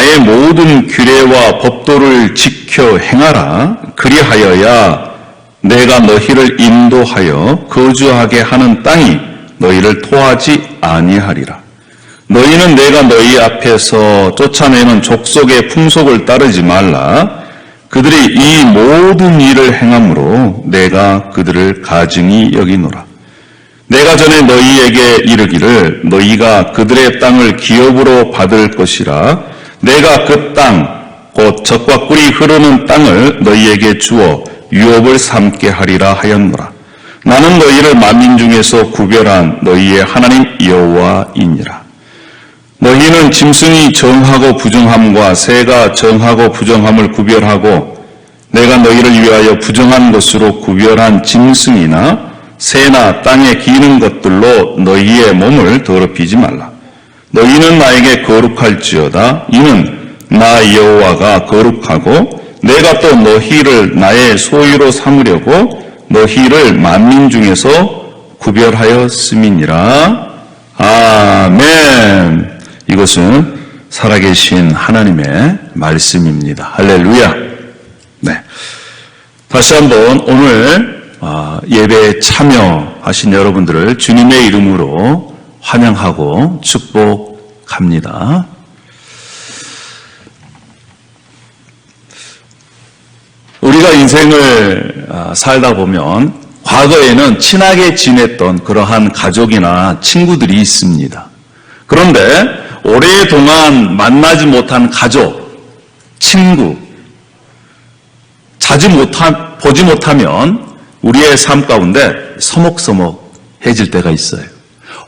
나의 모든 규례와 법도를 지켜 행하라. 그리하여야 내가 너희를 인도하여 거주하게 하는 땅이 너희를 토하지 아니하리라. 너희는 내가 너희 앞에서 쫓아내는 족속의 풍속을 따르지 말라. 그들이 이 모든 일을 행함으로 내가 그들을 가증히 여기노라. 내가 전에 너희에게 이르기를 너희가 그들의 땅을 기업으로 받을 것이라. 내가 그 땅 곧 젖과 꿀이 흐르는 땅을 너희에게 주어 유업을 삼게 하리라 하였노라. 나는 너희를 만민 중에서 구별한 너희의 하나님 여호와이니라. 너희는 짐승이 정하고 부정함과 새가 정하고 부정함을 구별하고 내가 너희를 위하여 부정한 것으로 구별한 짐승이나 새나 땅에 기는 것들로 너희의 몸을 더럽히지 말라. 너희는 나에게 거룩할지어다. 이는 나 여호와가 거룩하고 내가 또 너희를 나의 소유로 삼으려고 너희를 만민 중에서 구별하였음이니라. 아멘. 이것은 살아계신 하나님의 말씀입니다. 할렐루야. 네. 다시 한번 오늘 예배에 참여하신 여러분들을 주님의 이름으로 환영하고 축복합니다. 우리가 인생을 살다 보면 과거에는 친하게 지냈던 그러한 가족이나 친구들이 있습니다. 그런데 오랫동안 만나지 못한 가족, 친구, 자주 보지 못하면 우리의 삶 가운데 서먹서먹해질 때가 있어요.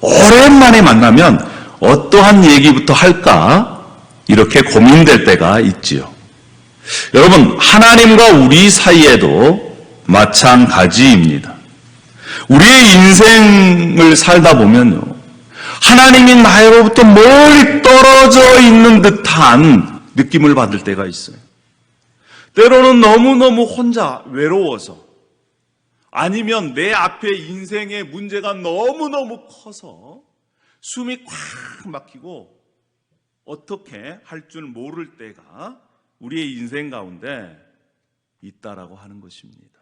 오랜만에 만나면 어떠한 얘기부터 할까 이렇게 고민될 때가 있지요. 여러분, 하나님과 우리 사이에도 마찬가지입니다. 우리의 인생을 살다 보면요, 하나님이 나로부터 멀리 떨어져 있는 듯한 느낌을 받을 때가 있어요. 때로는 너무너무 혼자 외로워서, 아니면 내 앞에 인생의 문제가 너무너무 커서 숨이 꽉 막히고 어떻게 할 줄 모를 때가 우리의 인생 가운데 있다라고 하는 것입니다.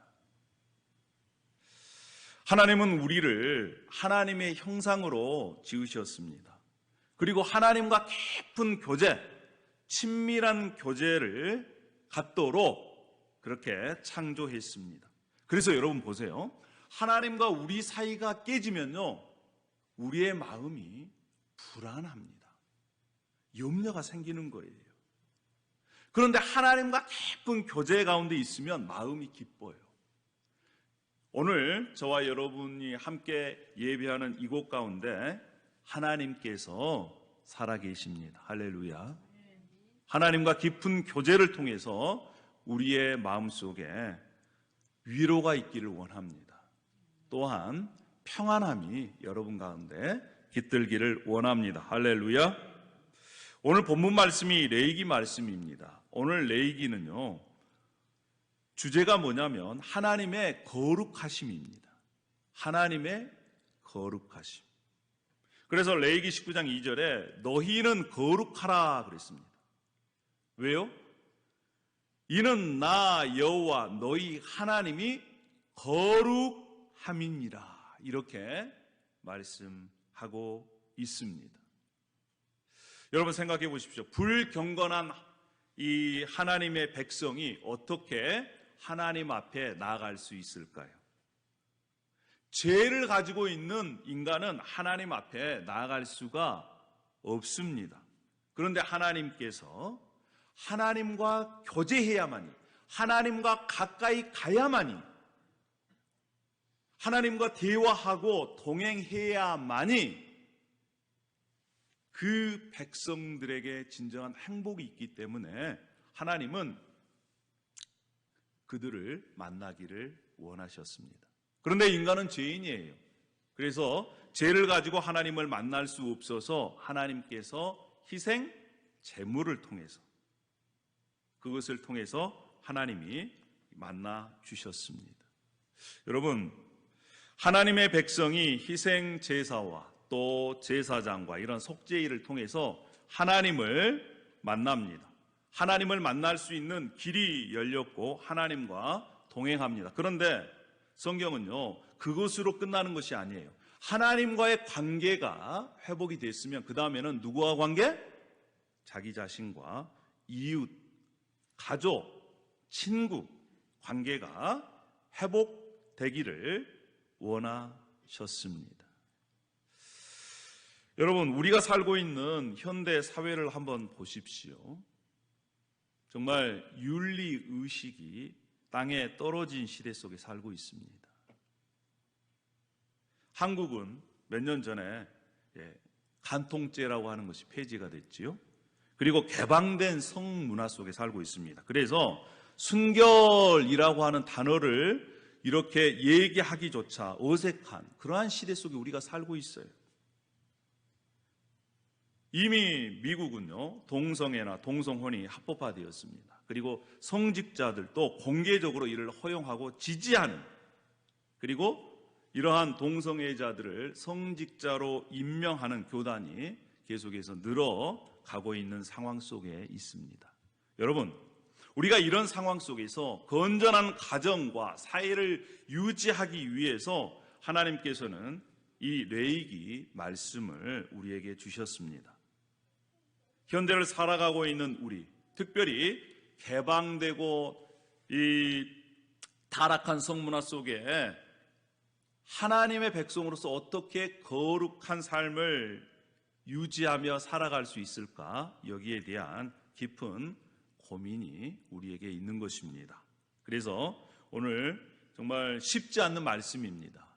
하나님은 우리를 하나님의 형상으로 지으셨습니다. 그리고 하나님과 깊은 교제, 친밀한 교제를 갖도록 그렇게 창조했습니다. 그래서 여러분 보세요. 하나님과 우리 사이가 깨지면요, 우리의 마음이 불안합니다. 염려가 생기는 거예요. 그런데 하나님과 깊은 교제 가운데 있으면 마음이 기뻐요. 오늘 저와 여러분이 함께 예배하는 이곳 가운데 하나님께서 살아계십니다. 할렐루야. 하나님과 깊은 교제를 통해서 우리의 마음속에 위로가 있기를 원합니다. 또한 평안함이 여러분 가운데 깃들기를 원합니다. 할렐루야. 오늘 본문 말씀이 레위기 말씀입니다. 오늘 레위기는요, 주제가 뭐냐면 하나님의 거룩하심입니다. 하나님의 거룩하심. 그래서 레위기 19장 2절에 너희는 거룩하라 그랬습니다. 왜요? 이는 나 여호와 너희 하나님이 거룩함이니라, 이렇게 말씀하고 있습니다. 여러분 생각해 보십시오. 불경건한 이 하나님의 백성이 어떻게 하나님 앞에 나아갈 수 있을까요? 죄를 가지고 있는 인간은 하나님 앞에 나아갈 수가 없습니다. 그런데 하나님께서 하나님과 교제해야만이, 하나님과 가까이 가야만이, 하나님과 대화하고 동행해야만이 그 백성들에게 진정한 행복이 있기 때문에 하나님은 그들을 만나기를 원하셨습니다. 그런데 인간은 죄인이에요. 그래서 죄를 가지고 하나님을 만날 수 없어서 하나님께서 희생 제물을 통해서, 그것을 통해서 하나님이 만나 주셨습니다. 여러분, 하나님의 백성이 희생 제사와 또 제사장과 이런 속죄일을 통해서 하나님을 만납니다. 하나님을 만날 수 있는 길이 열렸고 하나님과 동행합니다. 그런데 성경은요, 그것으로 끝나는 것이 아니에요. 하나님과의 관계가 회복이 됐으면 그 다음에는 누구와 관계? 자기 자신과 이웃, 가족, 친구 관계가 회복되기를 원하셨습니다. 여러분, 우리가 살고 있는 현대 사회를 한번 보십시오. 정말 윤리의식이 땅에 떨어진 시대 속에 살고 있습니다. 한국은 몇 년 전에 간통죄라고 하는 것이 폐지가 됐지요. 그리고 개방된 성문화 속에 살고 있습니다. 그래서 순결이라고 하는 단어를 이렇게 얘기하기조차 어색한 그러한 시대 속에 우리가 살고 있어요. 이미 미국은요, 동성애나 동성혼이 합법화되었습니다. 그리고 성직자들도 공개적으로 이를 허용하고 지지하는, 그리고 이러한 동성애자들을 성직자로 임명하는 교단이 계속해서 늘어가고 있는 상황 속에 있습니다. 여러분, 우리가 이런 상황 속에서 건전한 가정과 사회를 유지하기 위해서 하나님께서는 이 레위기 말씀을 우리에게 주셨습니다. 현대를 살아가고 있는 우리, 특별히 개방되고 이 타락한 성문화 속에 하나님의 백성으로서 어떻게 거룩한 삶을 유지하며 살아갈 수 있을까? 여기에 대한 깊은 고민이 우리에게 있는 것입니다. 그래서 오늘 정말 쉽지 않는 말씀입니다.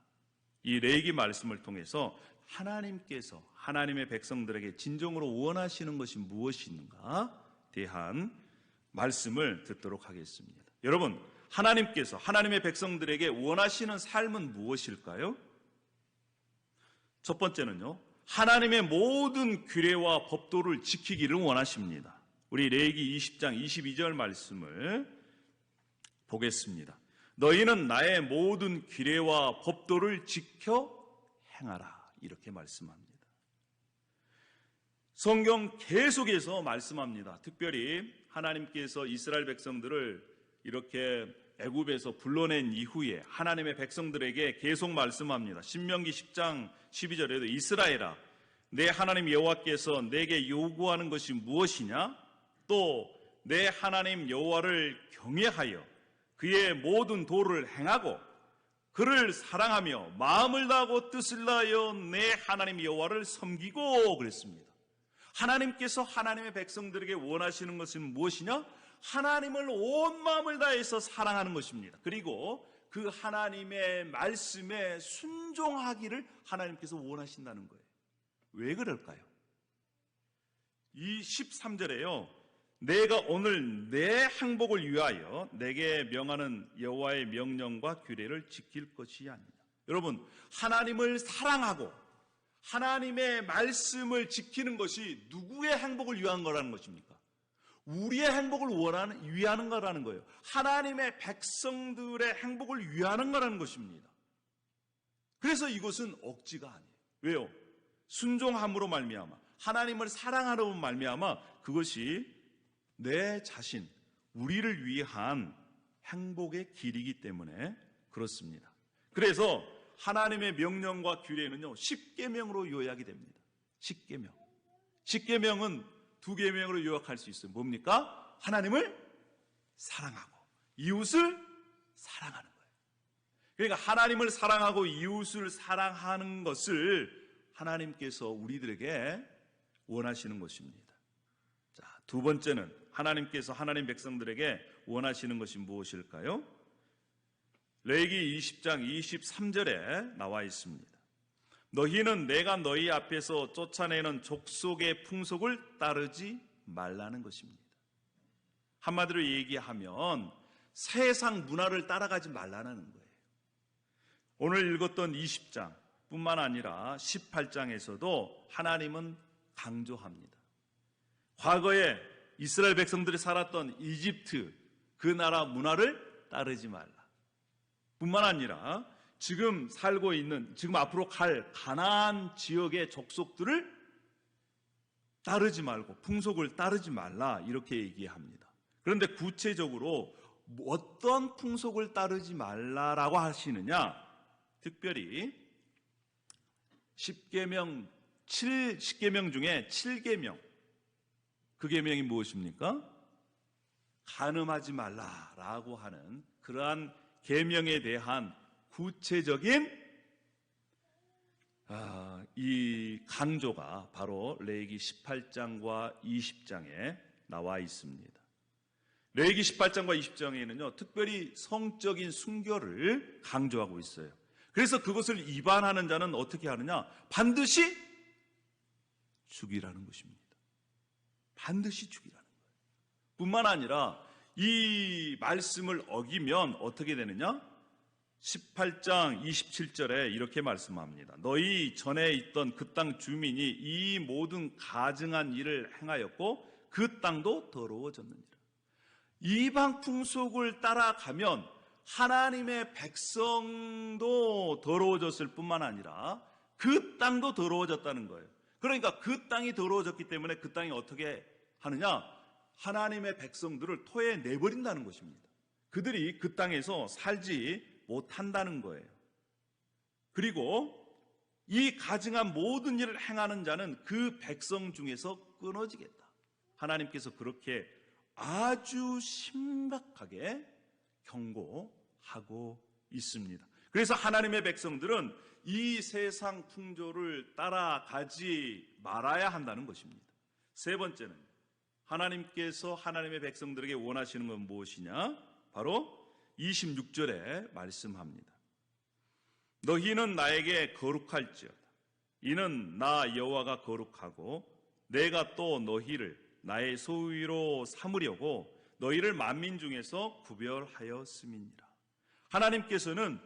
이 레위기 말씀을 통해서 하나님께서 하나님의 백성들에게 진정으로 원하시는 것이 무엇인가 대한 말씀을 듣도록 하겠습니다. 여러분, 하나님께서 하나님의 백성들에게 원하시는 삶은 무엇일까요? 첫 번째는요, 하나님의 모든 규례와 법도를 지키기를 원하십니다. 우리 레위기 20장 22절 말씀을 보겠습니다. 너희는 나의 모든 규례와 법도를 지켜 행하라, 이렇게 말씀합니다. 성경 계속해서 말씀합니다. 특별히 하나님께서 이스라엘 백성들을 이렇게 애굽에서 불러낸 이후에 하나님의 백성들에게 계속 말씀합니다. 신명기 10장 12절에도 이스라엘아, 내 하나님 여호와께서 내게 요구하는 것이 무엇이냐? 또 내 하나님 여호와를 경외하여 그의 모든 도를 행하고 그를 사랑하며 마음을 다하고 뜻을 다하여 내 하나님 여호와를 섬기고 그랬습니다. 하나님께서 하나님의 백성들에게 원하시는 것은 무엇이냐? 하나님을 온 마음을 다해서 사랑하는 것입니다. 그리고 그 하나님의 말씀에 순종하기를 하나님께서 원하신다는 거예요. 왜 그럴까요? 이 13절에요. 내가 오늘 내 행복을 위하여 내게 명하는 여호와의 명령과 규례를 지킬 것이 아니냐. 여러분, 하나님을 사랑하고 하나님의 말씀을 지키는 것이 누구의 행복을 위한 거라는 것입니까? 우리의 행복을 위하는 거라는 거예요. 하나님의 백성들의 행복을 위하는 거라는 것입니다. 그래서 이것은 억지가 아니에요. 왜요? 순종함으로 말미암아, 하나님을 사랑하로 말미암아 그것이 내 자신, 우리를 위한 행복의 길이기 때문에 그렇습니다. 그래서 하나님의 명령과 규례는요, 10계명으로 요약이 됩니다. 10계명. 10계명은 2계명으로 요약할 수 있어요. 뭡니까? 하나님을 사랑하고 이웃을 사랑하는 거예요. 그러니까 하나님을 사랑하고 이웃을 사랑하는 것을 하나님께서 우리들에게 원하시는 것입니다. 자, 두 번째는 하나님께서 하나님 백성들에게 원하시는 것이 무엇일까요? 레위기 20장 23절에 나와 있습니다. 너희는 내가 너희 앞에서 쫓아내는 족속의 풍속을 따르지 말라는 것입니다. 한마디로 얘기하면 세상 문화를 따라가지 말라는 거예요. 오늘 읽었던 20장 뿐만 아니라 18장에서도 하나님은 강조합니다. 과거에 이스라엘 백성들이 살았던 이집트, 그 나라 문화를 따르지 말라. 뿐만 아니라 지금 살고 있는, 지금 앞으로 갈 가나안 지역의 족속들을 따르지 말고 풍속을 따르지 말라 이렇게 얘기합니다. 그런데 구체적으로 어떤 풍속을 따르지 말라라고 하시느냐? 특별히 10계명 중에 7계명, 그 계명이 무엇입니까? 간음하지 말라라고 하는 그러한 계명에 대한 구체적인 이 강조가 바로 레위기 18장과 20장에 나와 있습니다. 레위기 18장과 20장에는요, 특별히 성적인 순결을 강조하고 있어요. 그래서 그것을 위반하는 자는 어떻게 하느냐? 반드시 죽이라는 것입니다. 반드시 죽이라는 거예요. 뿐만 아니라 이 말씀을 어기면 어떻게 되느냐? 18장 27절에 이렇게 말씀합니다. 너희 전에 있던 그 땅 주민이 이 모든 가증한 일을 행하였고 그 땅도 더러워졌느니라. 이방 풍속을 따라가면 하나님의 백성도 더러워졌을 뿐만 아니라 그 땅도 더러워졌다는 거예요. 그러니까 그 땅이 더러워졌기 때문에 그 땅이 어떻게 하느냐? 하나님의 백성들을 토해 내버린다는 것입니다. 그들이 그 땅에서 살지 못한다는 거예요. 그리고 이 가증한 모든 일을 행하는 자는 그 백성 중에서 끊어지겠다. 하나님께서 그렇게 아주 심각하게 경고하고 있습니다. 그래서 하나님의 백성들은 이 세상 풍조를 따라가지 말아야 한다는 것입니다. 세 번째는 하나님께서 하나님의 백성들에게 원하시는 건 무엇이냐? 바로 26절에 말씀합니다. 너희는 나에게 거룩할지어다. 이는 나 여호와가 거룩하고 내가 또 너희를 나의 소유로 삼으려고 너희를 만민 중에서 구별하였음이니라. 하나님께서는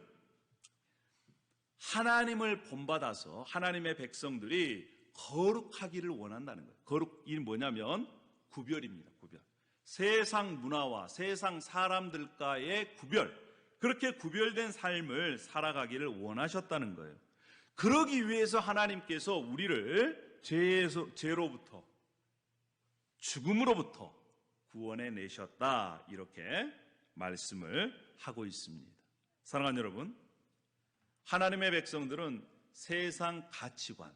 하나님을 본받아서 하나님의 백성들이 거룩하기를 원한다는 거예요. 거룩이 뭐냐면 구별입니다. 구별. 세상 문화와 세상 사람들과의 구별, 그렇게 구별된 삶을 살아가기를 원하셨다는 거예요. 그러기 위해서 하나님께서 우리를 죄로부터, 죽음으로부터 구원해 내셨다, 이렇게 말씀을 하고 있습니다. 사랑하는 여러분, 하나님의 백성들은 세상 가치관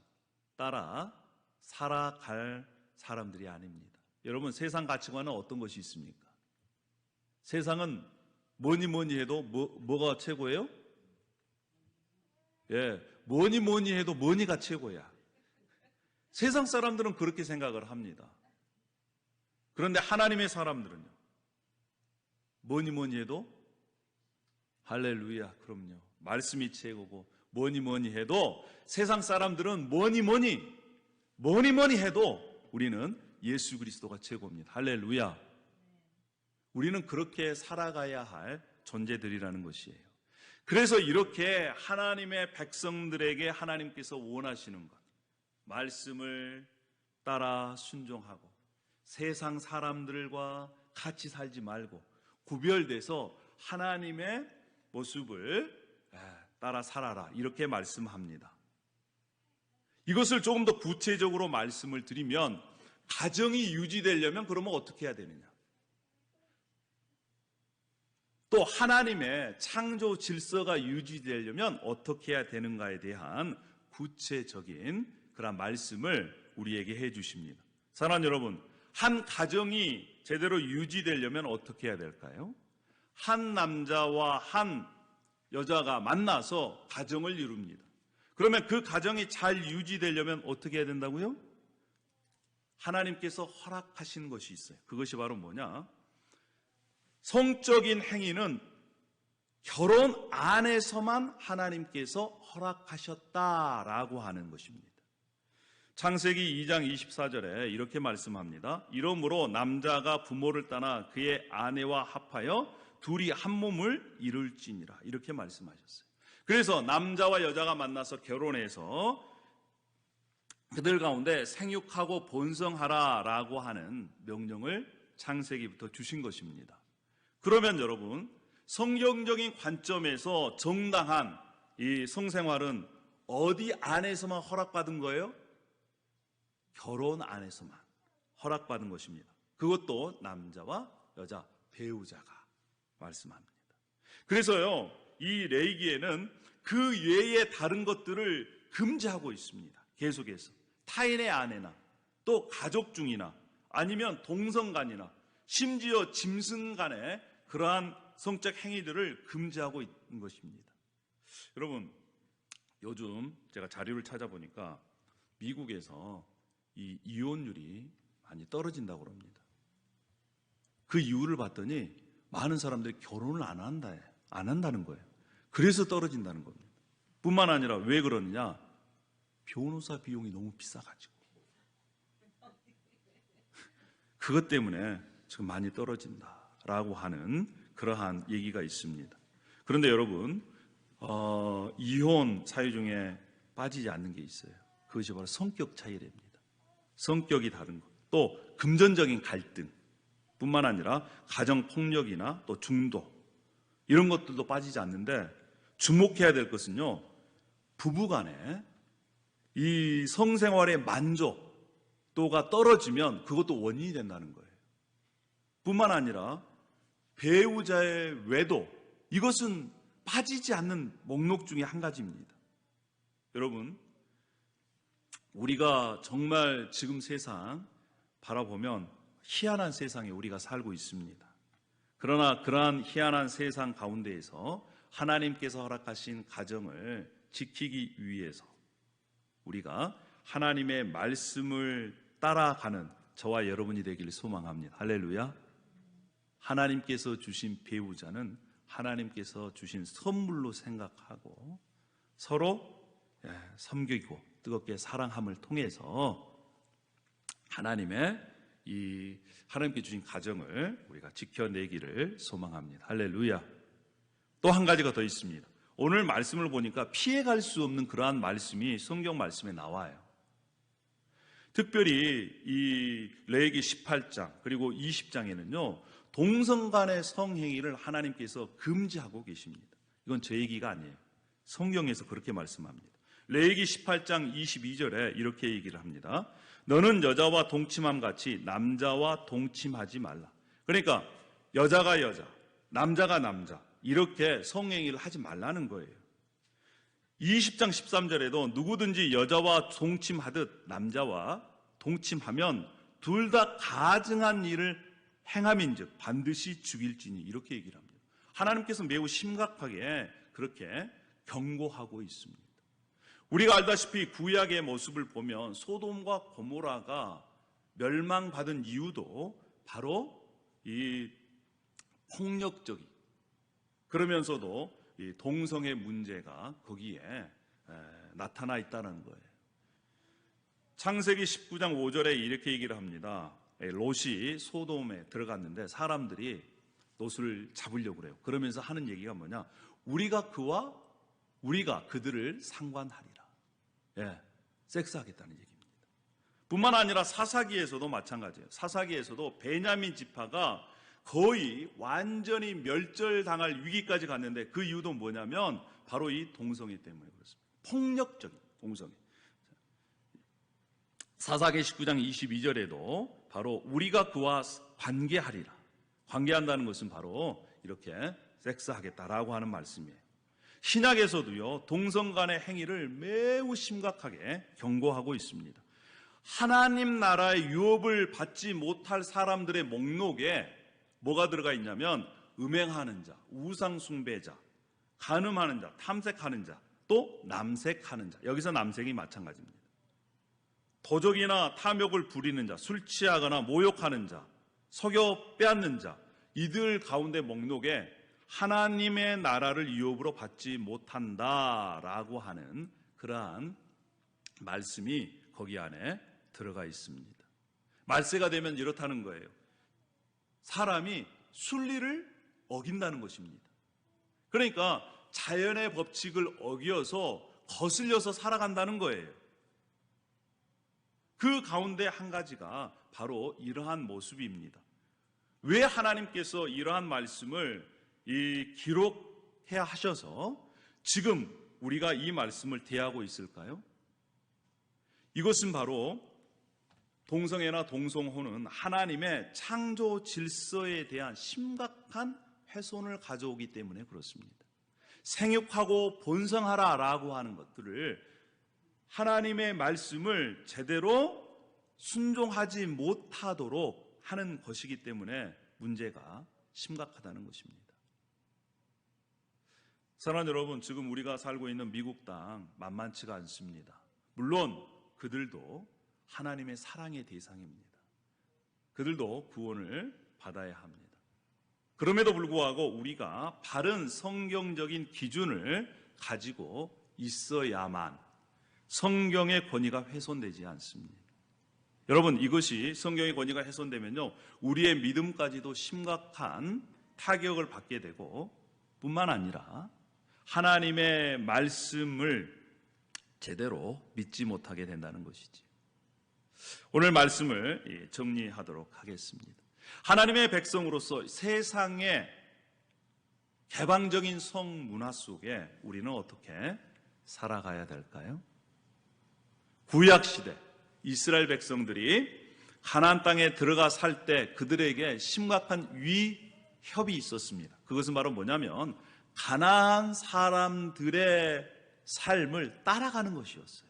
따라 살아갈 사람들이 아닙니다. 여러분, 세상 가치관은 어떤 것이 있습니까? 세상은 뭐니 해도 뭐가 최고예요? 뭐니 해도 뭐니가 최고야. 세상 사람들은 그렇게 생각을 합니다. 그런데 하나님의 사람들은요, 뭐니 해도 할렐루야, 그럼요, 말씀이 최고고, 뭐니 해도 세상 사람들은 뭐니 해도 우리는 예수 그리스도가 최고입니다. 할렐루야. 우리는 그렇게 살아가야 할 존재들이라는 것이에요. 그래서 이렇게 하나님의 백성들에게 하나님께서 원하시는 것, 말씀을 따라 순종하고 세상 사람들과 같이 살지 말고 구별돼서 하나님의 모습을 따라 살아라, 이렇게 말씀합니다. 이것을 조금 더 구체적으로 말씀을 드리면, 가정이 유지되려면 그러면 어떻게 해야 되느냐? 또 하나님의 창조 질서가 유지되려면 어떻게 해야 되는가에 대한 구체적인 그런 말씀을 우리에게 해 주십니다. 사랑하는 여러분, 한 가정이 제대로 유지되려면 어떻게 해야 될까요? 한 남자와 한 여자가 만나서 가정을 이룹니다. 그러면 그 가정이 잘 유지되려면 어떻게 해야 된다고요? 하나님께서 허락하신 것이 있어요. 그것이 바로 뭐냐? 성적인 행위는 결혼 안에서만 하나님께서 허락하셨다라고 하는 것입니다. 창세기 2장 24절에 이렇게 말씀합니다. 이러므로 남자가 부모를 떠나 그의 아내와 합하여 둘이 한 몸을 이룰지니라, 이렇게 말씀하셨어요. 그래서 남자와 여자가 만나서 결혼해서 그들 가운데 생육하고 번성하라라고 하는 명령을 창세기부터 주신 것입니다. 그러면 여러분, 성경적인 관점에서 정당한 이 성생활은 어디 안에서만 허락받은 거예요? 결혼 안에서만 허락받은 것입니다. 그것도 남자와 여자 배우자가 말씀합니다. 그래서요, 이 레위기에는 그 외에 다른 것들을 금지하고 있습니다. 계속해서 타인의 아내나 또 가족 중이나 아니면 동성간이나 심지어 짐승 간의 그러한 성적 행위들을 금지하고 있는 것입니다. 여러분, 요즘 제가 자료를 찾아보니까 미국에서 이 이혼율이 많이 떨어진다고 합니다. 그 이유를 봤더니 많은 사람들이 결혼을 안 한다는 거예요. 그래서 떨어진다는 겁니다. 뿐만 아니라 왜 그러느냐? 변호사 비용이 너무 비싸가지고. 그것 때문에 지금 많이 떨어진다라고 하는 그러한 얘기가 있습니다. 그런데 여러분, 이혼 사유 중에 빠지지 않는 게 있어요. 그것이 바로 성격 차이랍니다. 성격이 다른 것, 또 금전적인 갈등 뿐만 아니라 가정폭력이나 또 중도 이런 것들도 빠지지 않는데, 주목해야 될 것은요, 부부간에 이 성생활의 만족도가 떨어지면 그것도 원인이 된다는 거예요. 뿐만 아니라 배우자의 외도, 이것은 빠지지 않는 목록 중에 한 가지입니다. 여러분, 우리가 정말 지금 세상 바라보면 희한한 세상에 우리가 살고 있습니다. 그러나 그러한 희한한 세상 가운데에서 하나님께서 허락하신 가정을 지키기 위해서 우리가 하나님의 말씀을 따라가는 저와 여러분이 되기를 소망합니다. 할렐루야. 하나님께서 주신 배우자는 하나님께서 주신 선물로 생각하고 서로 섬기고 뜨겁게 사랑함을 통해서 하나님께 주신 가정을 우리가 지켜내기를 소망합니다. 할렐루야. 또 한 가지가 더 있습니다. 오늘 말씀을 보니까 피해갈 수 없는 그러한 말씀이 성경 말씀에 나와요. 특별히 이 레위기 18장 그리고 20장에는요 동성 간의 성행위를 하나님께서 금지하고 계십니다. 이건 제 얘기가 아니에요. 성경에서 그렇게 말씀합니다. 레위기 18장 22절에 이렇게 얘기를 합니다. 너는 여자와 동침함 같이 남자와 동침하지 말라. 그러니까 여자가 여자, 남자가 남자 이렇게 성행위를 하지 말라는 거예요. 20장 13절에도 누구든지 여자와 동침하듯 남자와 동침하면 둘 다 가증한 일을 행함인즉 반드시 죽일지니 이렇게 얘기를 합니다. 하나님께서 매우 심각하게 그렇게 경고하고 있습니다. 우리가 알다시피 구약의 모습을 보면 소돔과 고모라가 멸망받은 이유도 바로 이 폭력적인 그러면서도 이 동성의 문제가 거기에 나타나 있다는 거예요. 창세기 19장 5절에 이렇게 얘기를 합니다. 롯이 소돔에 들어갔는데 사람들이 롯을 잡으려고 그래요. 그러면서 하는 얘기가 뭐냐? 우리가 그들을 상관하리라. 섹스하겠다는 얘기입니다. 뿐만 아니라 사사기에서도 마찬가지예요. 사사기에서도 베냐민 지파가 거의 완전히 멸절당할 위기까지 갔는데 그 이유도 뭐냐면 바로 이 동성애 때문에 그렇습니다. 폭력적인 동성애. 사사기 19장 22절에도 바로 우리가 그와 관계하리라. 관계한다는 것은 바로 이렇게 섹스하겠다라고 하는 말씀이에요. 신약에서도요 동성 간의 행위를 매우 심각하게 경고하고 있습니다. 하나님 나라의 유업을 받지 못할 사람들의 목록에 뭐가 들어가 있냐면 음행하는 자, 우상 숭배자, 간음하는 자, 탐색하는 자, 또 남색하는 자. 여기서 남색이 마찬가지입니다. 도적이나 탐욕을 부리는 자, 술 취하거나 모욕하는 자, 속여 빼앗는 자, 이들 가운데 목록에 하나님의 나라를 유업으로 받지 못한다라고 하는 그러한 말씀이 거기 안에 들어가 있습니다. 말세가 되면 이렇다는 거예요. 사람이 순리를 어긴다는 것입니다. 그러니까 자연의 법칙을 어기어서 거슬려서 살아간다는 거예요. 그 가운데 한 가지가 바로 이러한 모습입니다. 왜 하나님께서 이러한 말씀을 기록해야 하셔서 지금 우리가 이 말씀을 대하고 있을까요? 이것은 바로 동성애나 동성혼은 하나님의 창조 질서에 대한 심각한 훼손을 가져오기 때문에 그렇습니다. 생육하고 번성하라라고 하는 것들을 하나님의 말씀을 제대로 순종하지 못하도록 하는 것이기 때문에 문제가 심각하다는 것입니다. 사랑하는 여러분, 지금 우리가 살고 있는 미국 땅 만만치가 않습니다. 물론 그들도 하나님의 사랑의 대상입니다. 그들도 구원을 받아야 합니다. 그럼에도 불구하고 우리가 바른 성경적인 기준을 가지고 있어야만 성경의 권위가 훼손되지 않습니다. 여러분, 이것이 성경의 권위가 훼손되면요, 우리의 믿음까지도 심각한 타격을 받게 되고 뿐만 아니라 하나님의 말씀을 제대로 믿지 못하게 된다는 것이지. 오늘 말씀을 정리하도록 하겠습니다. 하나님의 백성으로서 세상의 개방적인 성문화 속에 우리는 어떻게 살아가야 될까요? 구약시대 이스라엘 백성들이 가나안 땅에 들어가 살 때 그들에게 심각한 위협이 있었습니다. 그것은 바로 뭐냐면 가나안 사람들의 삶을 따라가는 것이었어요.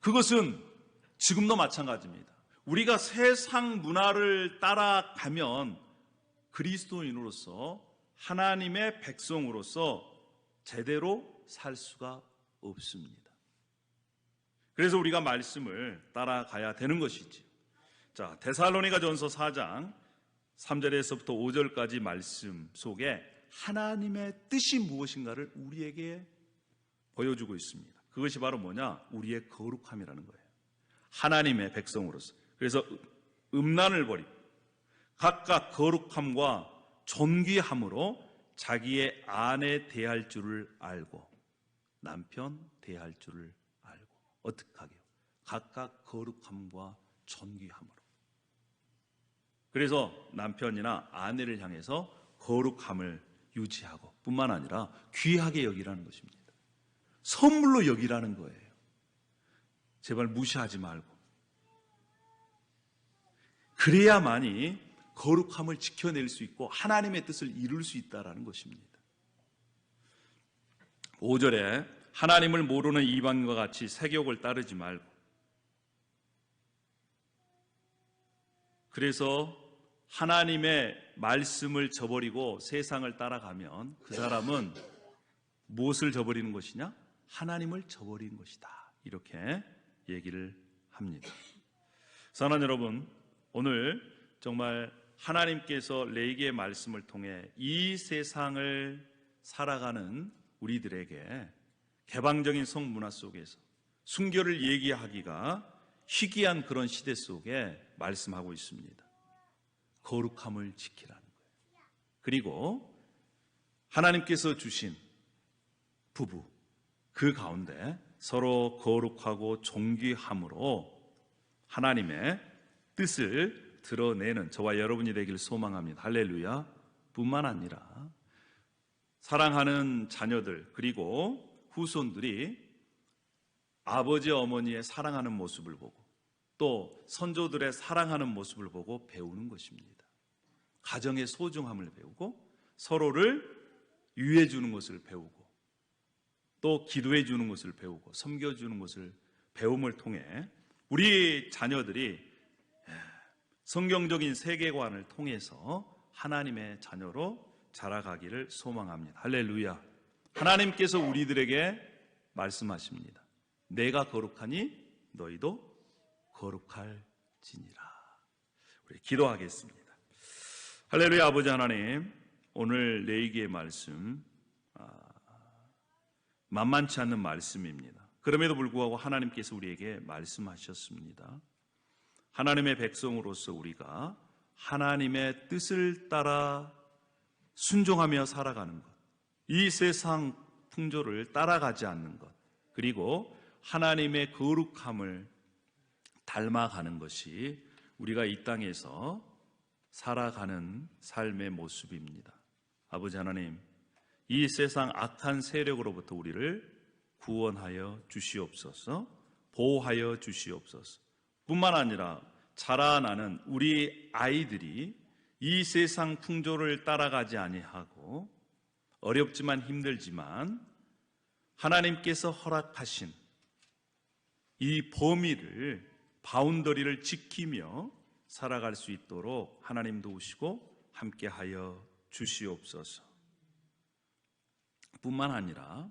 그것은 지금도 마찬가지입니다. 우리가 세상 문화를 따라가면 그리스도인으로서 하나님의 백성으로서 제대로 살 수가 없습니다. 그래서 우리가 말씀을 따라가야 되는 것이지. 자, 데살로니가전서 4장 3절에서부터 5절까지 말씀 속에 하나님의 뜻이 무엇인가를 우리에게 보여주고 있습니다. 그것이 바로 뭐냐? 우리의 거룩함이라는 거예요. 하나님의 백성으로서. 그래서 음란을 버리고 각각 거룩함과 존귀함으로 자기의 아내 대할 줄을 알고 남편 대할 줄을 알고. 어떻게 하게요? 각각 거룩함과 존귀함으로. 그래서 남편이나 아내를 향해서 거룩함을 유지하고 뿐만 아니라 귀하게 여기라는 것입니다. 선물로 여기라는 거예요. 제발 무시하지 말고. 그래야만이 거룩함을 지켜낼 수 있고 하나님의 뜻을 이룰 수 있다는 것입니다. 5절에 하나님을 모르는 이방인과 같이 세욕을 따르지 말고. 그래서 하나님의 말씀을 저버리고 세상을 따라가면 그 사람은 무엇을 저버리는 것이냐? 하나님을 저버리는 것이다. 이렇게 얘기를 합니다. 사랑하는 여러분, 오늘 정말 하나님께서 레위기의 말씀을 통해 이 세상을 살아가는 우리들에게 개방적인 성문화 속에서 순결을 얘기하기가 희귀한 그런 시대 속에 말씀하고 있습니다. 거룩함을 지키라는 거예요. 그리고 하나님께서 주신 부부, 그 가운데 서로 거룩하고 존귀함으로 하나님의 뜻을 드러내는 저와 여러분이 되기를 소망합니다. 할렐루야. 뿐만 아니라 사랑하는 자녀들 그리고 후손들이 아버지 어머니의 사랑하는 모습을 보고 또 선조들의 사랑하는 모습을 보고 배우는 것입니다. 가정의 소중함을 배우고 서로를 유해 주는 것을 배우고 또 기도해 주는 것을 배우고 섬겨 주는 것을 배움을 통해 우리 자녀들이 성경적인 세계관을 통해서 하나님의 자녀로 자라가기를 소망합니다. 할렐루야. 하나님께서 우리들에게 말씀하십니다. 내가 거룩하니 너희도 거룩할지니라. 우리 기도하겠습니다. 할렐루야. 아버지 하나님, 오늘 레위기의 말씀 만만치 않는 말씀입니다. 그럼에도 불구하고 하나님께서 우리에게 말씀하셨습니다. 하나님의 백성으로서 우리가 하나님의 뜻을 따라 순종하며 살아가는 것, 이 세상 풍조를 따라가지 않는 것, 그리고 하나님의 거룩함을 닮아가는 것이 우리가 이 땅에서 살아가는 삶의 모습입니다. 아버지 하나님, 이 세상 악한 세력으로부터 우리를 구원하여 주시옵소서. 보호하여 주시옵소서. 뿐만 아니라 자라나는 우리 아이들이 이 세상 풍조를 따라가지 아니하고 어렵지만 힘들지만 하나님께서 허락하신 이 범위를, 바운더리를 지키며 살아갈 수 있도록 하나님 도우시고 함께하여 주시옵소서. 뿐만 아니라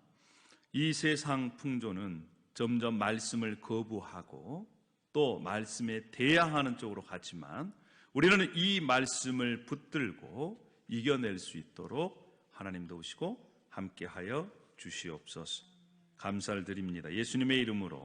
이 세상 풍조는 점점 말씀을 거부하고 또 말씀에 대항하는 쪽으로 가지만 우리는 이 말씀을 붙들고 이겨낼 수 있도록 하나님 도우시고 함께하여 주시옵소서. 감사를 드립니다. 예수님의 이름으로